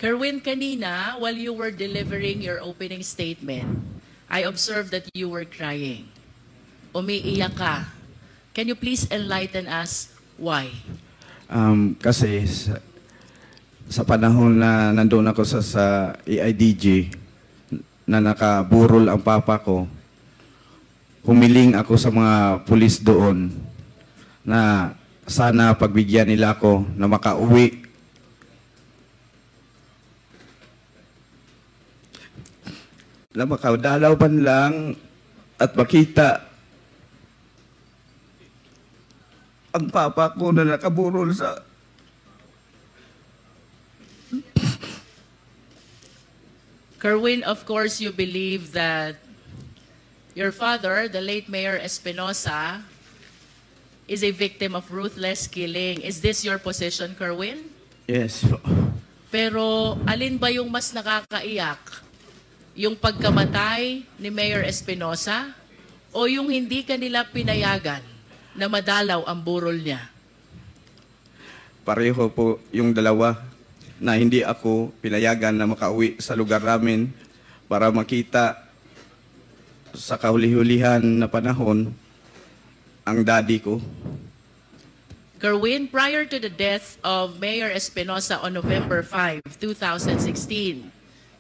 Kerwin, kanina, while you were delivering your opening statement, I observed that you were crying. Umiiyak ka. Can you please enlighten us why? Kasi sa panahon na nandun ako sa AIDG, na nakaburol ang papa ko, humiling ako sa mga pulis doon na sana pagbigyan nila ako na makauwi. Na makadalaw man lang at makita ang papa ko na nakaburol sa... Kerwin, of course, you believe that your father, the late Mayor Espinosa, is a victim of ruthless killing. Is this your position, Kerwin? Yes. Pero alin ba yung mas nakakaiyak? Yung pagkamatay ni Mayor Espinosa o yung hindi kanila pinayagan na madalaw ang burol niya? Pareho po yung dalawa na hindi ako pinayagan na makauwi sa lugar namin para makita sa kahuli-hulihan na panahon ang daddy ko. Kerwin, prior to the death of Mayor Espinosa on November 5, 2016,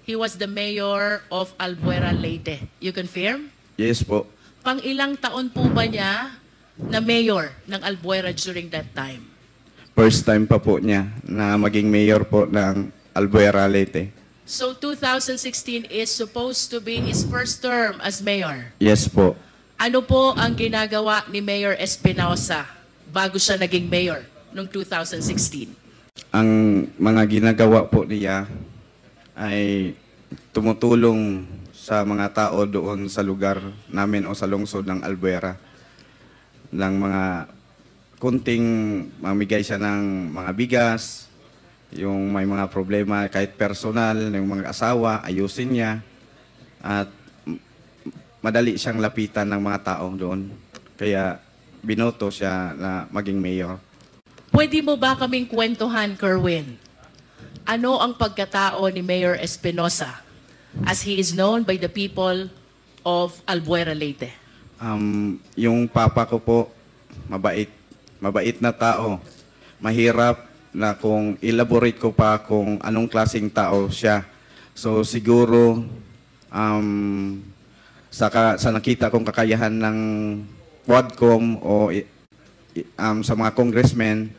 he was the mayor of Albuera, Leyte. You confirm? Yes po. Pang ilang taon po ba niya na mayor ng Albuera during that time? First time pa po niya na maging mayor po ng Albuera, Leyte. So 2016 is supposed to be his first term as mayor. Yes po. Ano po ang ginagawa ni Mayor Espinosa bago siya naging mayor noong 2016? Ang mga ginagawa po niya ay tumutulong sa mga tao doon sa lugar namin o sa lungsod ng Albuera. Ng mga kunting mamigay siya ng mga bigas, yung may mga problema kahit personal, yung mga asawa, ayusin niya. At madali siyang lapitan ng mga tao doon. Kaya binoto siya na maging mayor. Pwede mo ba kaming kwentuhan, Kerwin? Ano ang pagkatao ni Mayor Espinosa as he is known by the people of Albuera, Leyte? Yung papa ko po, mabait. Mabait na tao. Mahirap na kung elaborate ko pa kung anong klaseng tao siya. So siguro sa nakita kong kakayahan ng Quadcom o sa mga congressmen,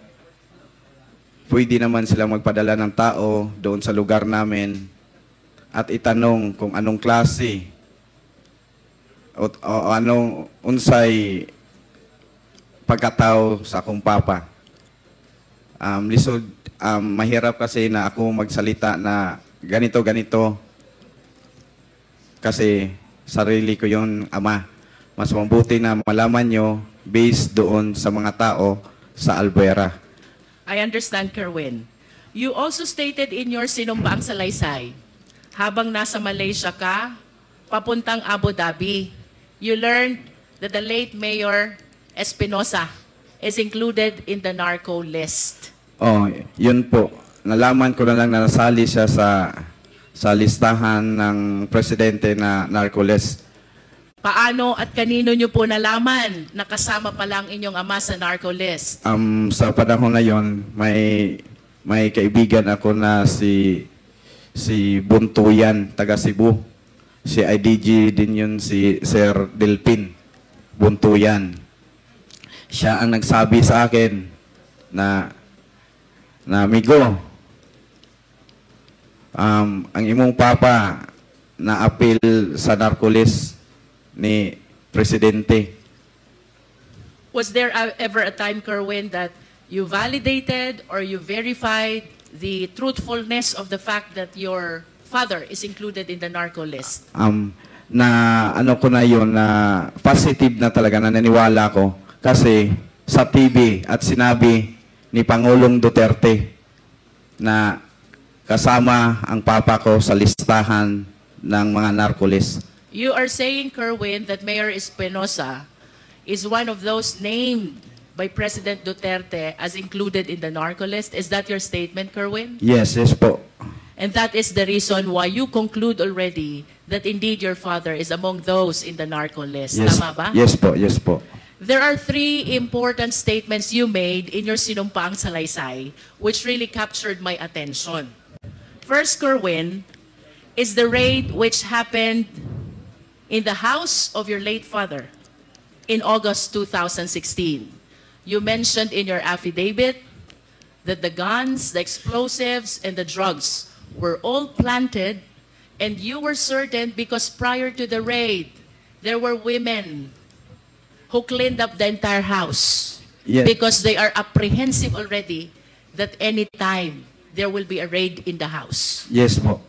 pwede naman sila magpadala ng tao doon sa lugar namin at itanong kung anong klase o anong unsay pagkatao sa akong papa. Lisod, mahirap kasi na ako magsalita na ganito kasi sarili ko yung ama. Mas mabuti na malaman nyo based doon sa mga tao sa Albuera. I understand, Kerwin. You also stated in your sinumbaang salaysay, habang nasa Malaysia ka, papuntang Abu Dhabi, you learned that the late Mayor Espinosa is included in the narco list. Oh, yun po. Nalaman ko na lang na nasali siya sa listahan ng presidente na narco list. Paano at kanino nyo po nalaman na kasama pa lang inyong ama sa narco list? Sa panahon na yon, may kaibigan ako na si Buntuyan, taga Cebu. Si IDG din yun, si Sir Delpin Buntuyan. Siya ang nagsabi sa akin na amigo, ang imong papa na appeal sa narco list ni Presidente. Was there ever a time, Kerwin, that you validated or you verified the truthfulness of the fact that your father is included in the narco list? Na ano ko na yun, na positive na talaga, na naniwala ko. Kasi sa TV at sinabi ni Pangulong Duterte na kasama ang papa ko sa listahan ng mga narco list. You are saying, Kerwin, that Mayor Espinosa is one of those named by President Duterte as included in the narco list. Is that your statement, Kerwin? Yes po. And that is the reason why you conclude already that indeed your father is among those in the narco list. Yes, Tama ba? yes po, yes po. There are three important statements you made in your sinumpaang salaysay which really captured my attention. First, Kerwin, is the raid which happened in the house of your late father in August 2016. You mentioned in your affidavit that the guns, the explosives, and the drugs were all planted, and you were certain because prior to the raid, there were women who cleaned up the entire house Yes. because they are apprehensive already that any time there will be a raid in the house. Yes po.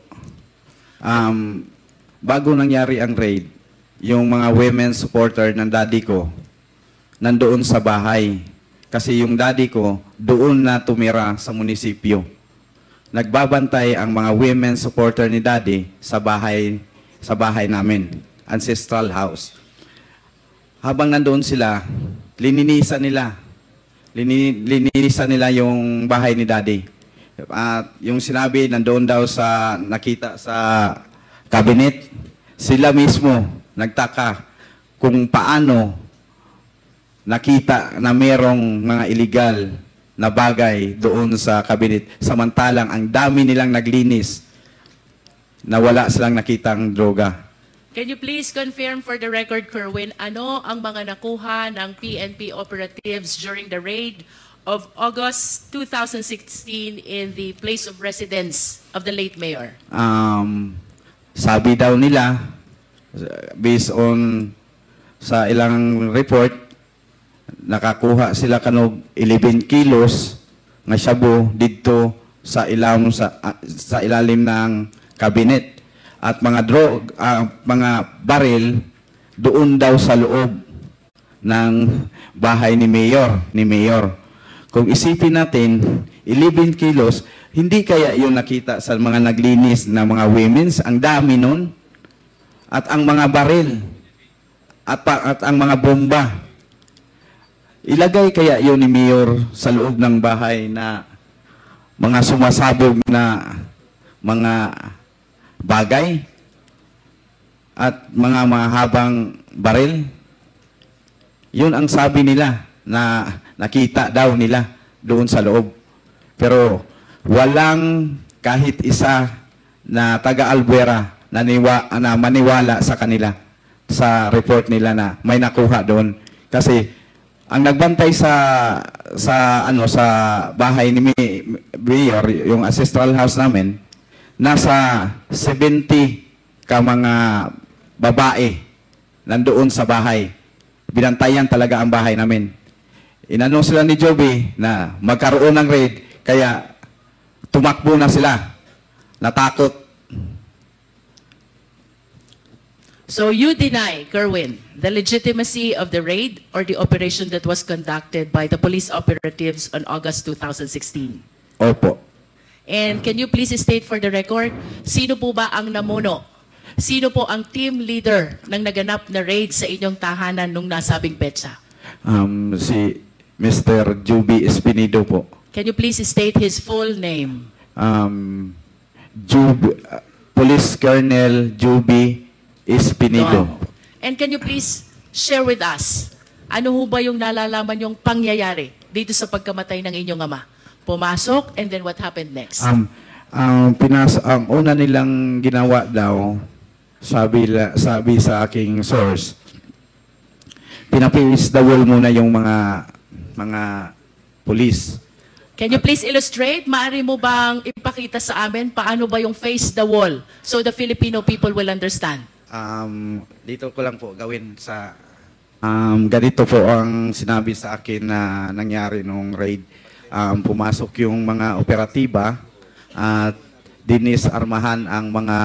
Bago nangyari ang raid, yung mga women supporter ng daddy ko nandoon sa bahay. Kasi yung daddy ko doon na tumira sa munisipyo. Nagbabantay ang mga women supporter ni daddy sa bahay namin, ancestral house. Habang nandoon sila, lininisan nila yung bahay ni daddy. At yung sinabi, nandoon daw sa nakita sa cabinet, sila mismo nagtaka kung paano nakita na merong mga illegal na bagay doon sa cabinet. Samantalang ang dami nilang naglinis na wala silang nakitang droga. Can you please confirm for the record, Kerwin, ano ang mga nakuha ng PNP operatives during the raid of August 2016 in the place of residence of the late mayor? Sabi daw nila, based on sa ilang report, nakakuha sila kanog 11 kilos nga shabu dito sa ilalim ng cabinet. At mga mga baril doon daw sa loob ng bahay ni Mayor. Kung isipin natin, 11 kilos, hindi kaya yung nakita sa mga naglinis na mga women's, ang dami nun. At ang mga baril, at ang mga bomba, ilagay kaya yun ni Mayor sa loob ng bahay na mga sumasabog na mga bagay at mga mahabang baril? Yun ang sabi nila na nakita daw nila doon sa loob. Pero walang kahit isa na taga-Albuera na maniwala sa kanila sa report nila na may nakuha doon. Kasi ang nagbantay sa bahay ni Mayor, yung ancestral house namin, nasa 70 ka mga babae nandoon sa bahay. Binantayan talaga ang bahay namin. Inano sila ni Joby na magkaroon ng raid, kaya tumakbo na sila. Natakot. So you deny, Kerwin, the legitimacy of the raid or the operation that was conducted by the police operatives on August 2016? Opo. And can you please state for the record, sino po ba ang namuno? Sino po ang team leader ng naganap na raid sa inyong tahanan nung nasabing petsa? Si Mr. Juby Espinido po. Can you please state his full name? Police Colonel Juby Espinido. No. And can you please share with us, ano ho ba yung nalalaman yung pangyayari dito sa pagkamatay ng inyong ama? Pumasok, and then what happened next? Ang una nilang ginawa daw, sabi sa aking source, pinapilis the wall muna yung mga police. Can you please illustrate? Maaari mo bang ipakita sa amin paano ba yung face the wall so the Filipino people will understand? Dito ko lang po gawin sa ganito po ang sinabi sa akin na nangyari nung raid. Pumasok yung mga operatiba at dinisarmahan ang mga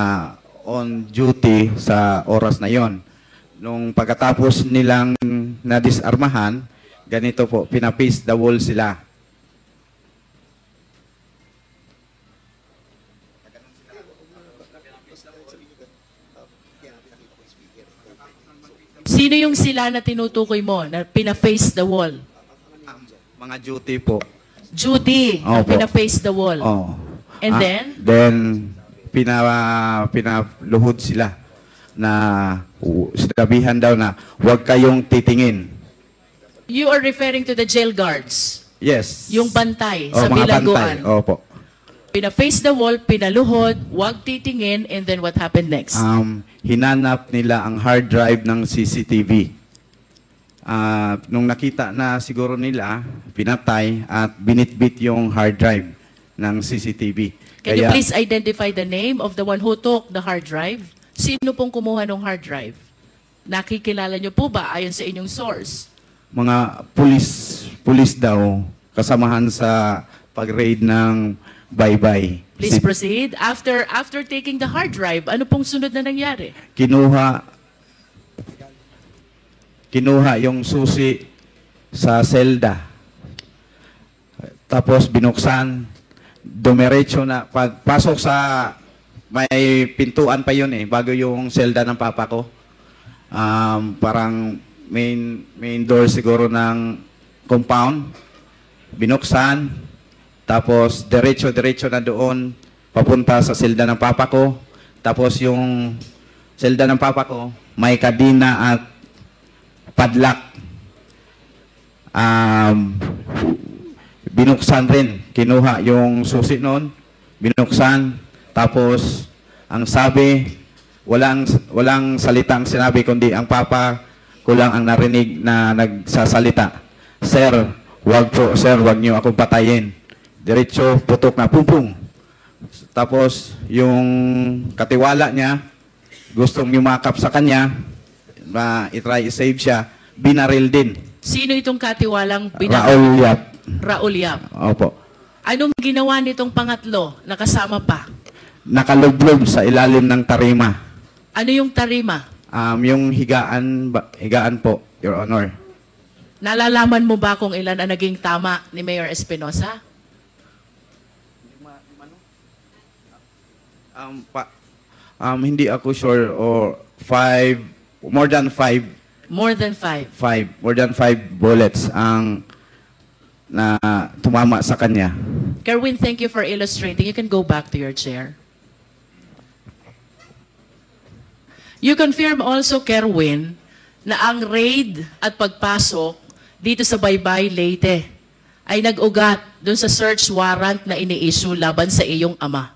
on duty sa oras na yon. Nung pagkatapos nilang nadisarmahan, ganito po, pinapace the wall sila. Sino yung sila na tinutukoy mo na pina-face the wall? Mga duty po. Judy, na Opo. pina-face the wall. Oh. And then? Then, pinaluhod sila na sinabihan daw na huwag kayong titingin. You are referring to the jail guards. Yes. Yung bantay Oh, sa mga bilangguan. bantay. Opo. Pina-face the wall, pinaluhod, wag titingin, and then what happened next? Hinanap nila ang hard drive ng CCTV. Nung nakita na siguro nila, pinatay at binitbit yung hard drive ng CCTV. Can you please identify the name of the one who took the hard drive? Sino pong kumuha ng hard drive? Nakikilala niyo po ba ayon sa inyong source? Mga pulis daw kasamahan sa pag-raid ng Baybay. Please proceed. After taking the hard drive, ano pong sunod na nangyari? Kinuha yung susi sa selda. Tapos binuksan, dumiretso na. Pagpasok sa, may pintuan pa yun bago yung selda ng papa ko. Parang main door siguro ng compound. Binuksan, tapos diretso na doon, papunta sa selda ng papa ko. Tapos yung selda ng papa ko, may kadina at padlock. Binuksan rin, kinuha yung susi noon, binuksan, tapos ang sabi, walang salitang sinabi, kundi ang papa ko lang ang narinig na nagsasalita. Sir, wag po, sir, wag niyo akong patayin. Diretso, putok na, pum. Tapos, yung katiwala niya, gustong yumakap sa kanya, i-try i-save siya, binaril din. Sino itong katiwalang Raul Yap. Raul Yap. Opo. Anong ginawa nitong pangatlo na kasama pa? Nakalublob sa ilalim ng tarima. Ano yung tarima? Yung higaan po, Your Honor. Nalalaman mo ba kung ilan ang naging tama ni Mayor Espinosa? Hindi ako sure, or more than five. More than 5. More than 5 bullets ang na tumama sa kanya. Kerwin, thank you for illustrating. You can go back to your chair. You confirm also, Kerwin, na ang raid at pagpasok dito sa Baybay, Leyte ay nag-ugat dun sa search warrant na ini-issue laban sa iyong ama.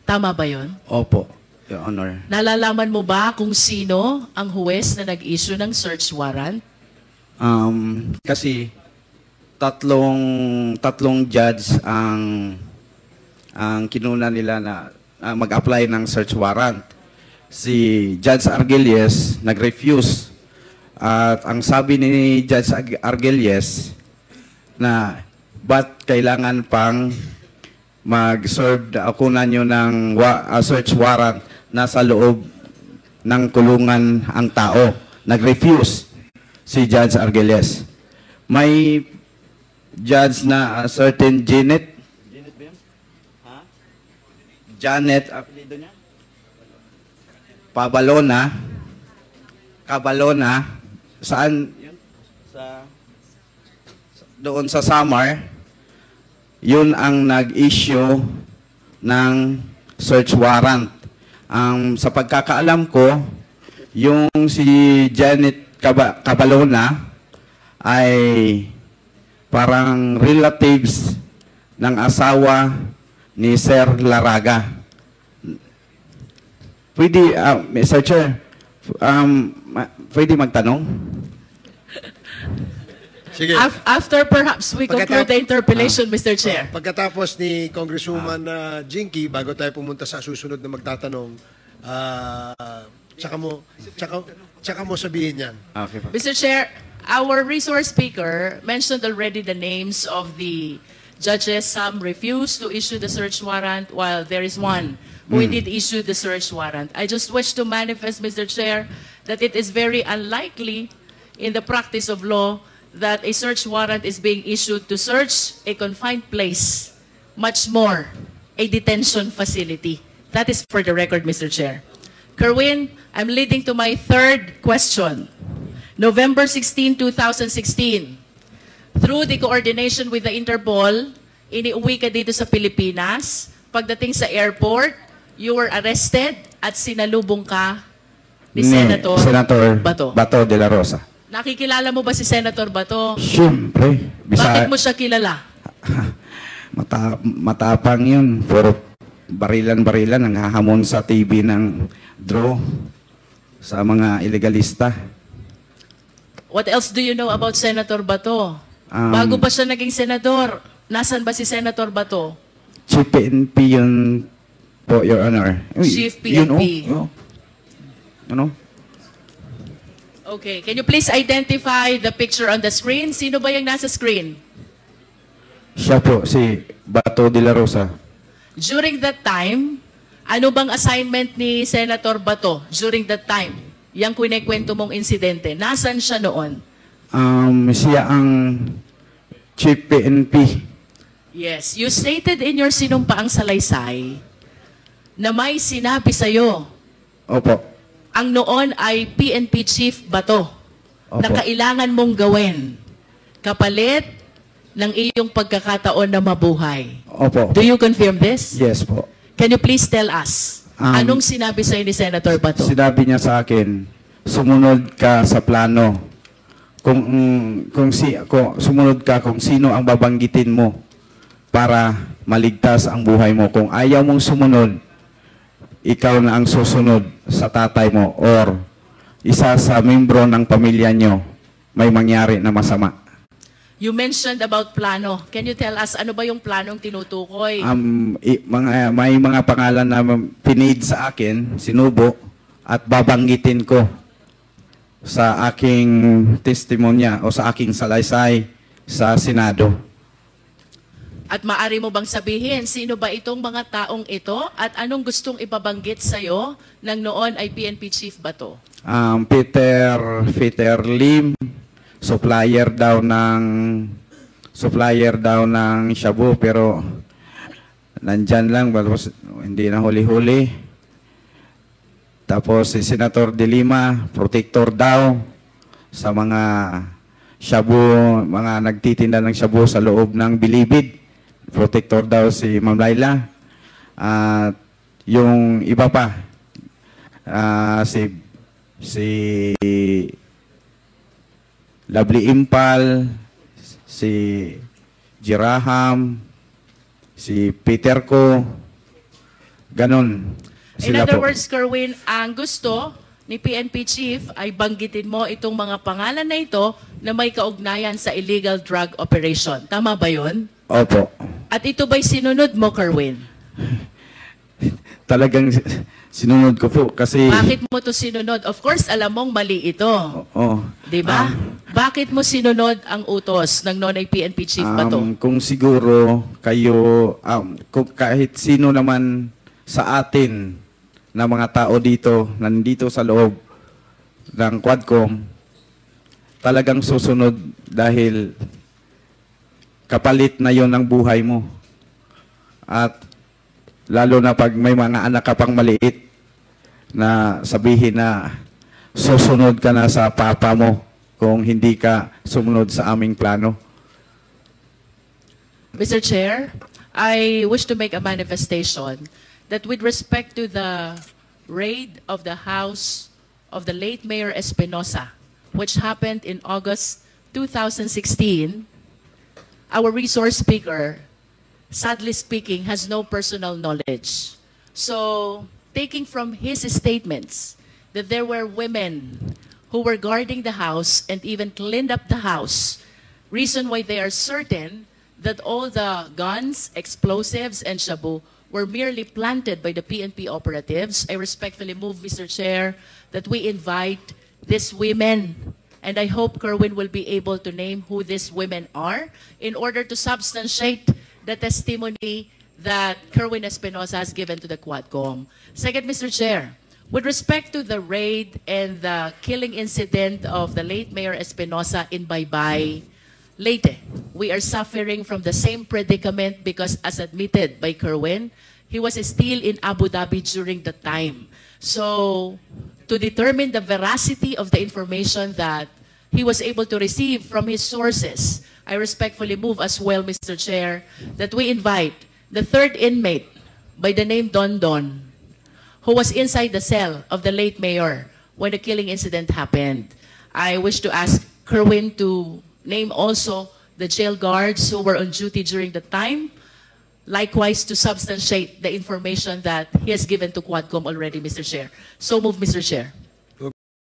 Tama ba yon? Opo, Your Honor. Nalalaman mo ba kung sino ang huwes na nag-issue ng search warrant? Kasi tatlong judge ang kinuna nila na mag-apply ng search warrant. Si Judge Argelies nag-refuse. At ang sabi ni Judge Argelies na ba't kailangan pang mag-serve ako na nyo ng search warrant na sa loob ng kulungan ang tao. Nag-refuse si Judge Argelies. May judge na certain Janet. Janet ba yun? Ha? Janet, apelido niya? Cabalona. Saan? Yun? Doon sa Samar. Yun ang nag-issue ng search warrant. Sa pagkakaalam ko, yung si Janet Cabalona ay parang relatives ng asawa ni Sir Laraga. Pwede, Mr. Chair, pwede magtanong? Sige. After perhaps we conclude the interpellation, Mr. Chair. Pagkatapos ni Congresswoman Jinky, bago tayo pumunta sa susunod na magtatanong, tsaka mo sabihin yan. Okay. Mr. Chair, our resource speaker mentioned already the names of the judges. Some refused to issue the search warrant, while there is one who did issue the search warrant. I just wish to manifest, Mr. Chair, that it is very unlikely in the practice of law that a search warrant is being issued to search a confined place, much more a detention facility. That is for the record, Mr. Chair. Kerwin, I'm leading to my third question. November 16, 2016, through the coordination with the Interpol, iniuwi ka dito sa Pilipinas. Pagdating sa airport, you were arrested at sinalubong ka ni Senator Bato. Bato de la Rosa. Nakikilala mo ba si Senator Bato? Siyempre. Bakit mo siya kilala? Matapang yun. Puro barilan-barilan ang hahamon sa TV ng draw sa mga ilegalista. What else do you know about Senator Bato? Bago pa siya naging senador, nasan ba si Senator Bato? Chief PNP yun po, Your Honor. Chief PNP. Ano? Okay, can you please identify the picture on the screen? Sino ba yung nasa screen? Siya po, si Bato de la Rosa. During that time, ano bang assignment ni Senator Bato during that time? Yang kunikwento mong insidente. Nasaan siya noon? Siya ang Chief PNP. Yes, you stated in your sinumpaang salaysay na may sinabi sa'yo. Opo. Ang noon ay PNP Chief Bato. Opo. Na kailangan mong gawin kapalit ng iyong pagkakataon na mabuhay. Opo. Do you confirm this? Yes po. Can you please tell us, anong sinabi sa'yo ni Senator Bato? Sinabi niya sa akin, sumunod ka sa plano. Kung sumunod ka kung sino ang babanggitin mo para maligtas ang buhay mo. Kung ayaw mong sumunod, ikaw na ang susunod sa tatay mo or isa sa membro ng pamilya nyo may mangyari na masama. You mentioned about plano. Can you tell us ano ba yung planong tinutukoy? May mga pangalan na pinid sa akin, sinubo, at babanggitin ko sa aking testimonya o sa aking salaysay sa Senado. At maaari mo bang sabihin, sino ba itong mga taong ito at anong gustong ipabanggit sa'yo ng noon ay PNP Chief Bato? Peter Lim, supplier daw ng shabu pero nandyan lang, hindi na huli-huli. Tapos si Senator De Lima, protector daw sa mga shabu, mga nagtitinda ng shabu sa loob ng Bilibid. Protector daw si Ma'am Laila. At yung iba pa, si Lovely Impal, si Jiraham, si Peter Ko, ganon. In other words, Kerwin, ang gusto ni PNP Chief ay banggitin mo itong mga pangalan na ito na may kaugnayan sa illegal drug operation. Tama ba yun? Opo. At ito ba'y sinunod mo, Kerwin? Talagang sinunod ko po kasi... Bakit mo to sinunod? Of course, alam mong mali ito. Oo. Diba? Bakit mo sinunod ang utos ng noon ay PNP Chief Bato? Kung siguro kayo, kung kahit sino naman sa atin na mga tao dito, nandito sa loob ng Quadcom, talagang susunod dahil kapalit na yon ng buhay mo. At lalo na pag may mga anak ka pang maliit na sabihin na susunod ka na sa papa mo kung hindi ka sumunod sa aming plano. Mr. Chair, I wish to make a manifestation that with respect to the raid of the house of the late Mayor Espinosa, which happened in August 2016, our resource speaker, sadly speaking, has no personal knowledge. So, taking from his statements that there were women who were guarding the house and even cleaned up the house, reason why they are certain that all the guns, explosives, and shabu were merely planted by the PNP operatives, I respectfully move, Mr. Chair, that we invite these women, and I hope Kerwin will be able to name who these women are in order to substantiate the testimony that Kerwin Espinosa has given to the Quadcom. Second, Mr. Chair, with respect to the raid and the killing incident of the late Mayor Espinosa in Baybay, Leyte, we are suffering from the same predicament because, as admitted by Kerwin, he was still in Abu Dhabi during the time. So, to determine the veracity of the information that he was able to receive from his sources, I respectfully move as well, Mr. Chair, that we invite the third inmate by the name Don Don who was inside the cell of the late mayor when the killing incident happened. I wish to ask Kerwin to name also the jail guards who were on duty during the time, likewise to substantiate the information that he has given to Quadcom already, Mr. Chair. So move, Mr. Chair.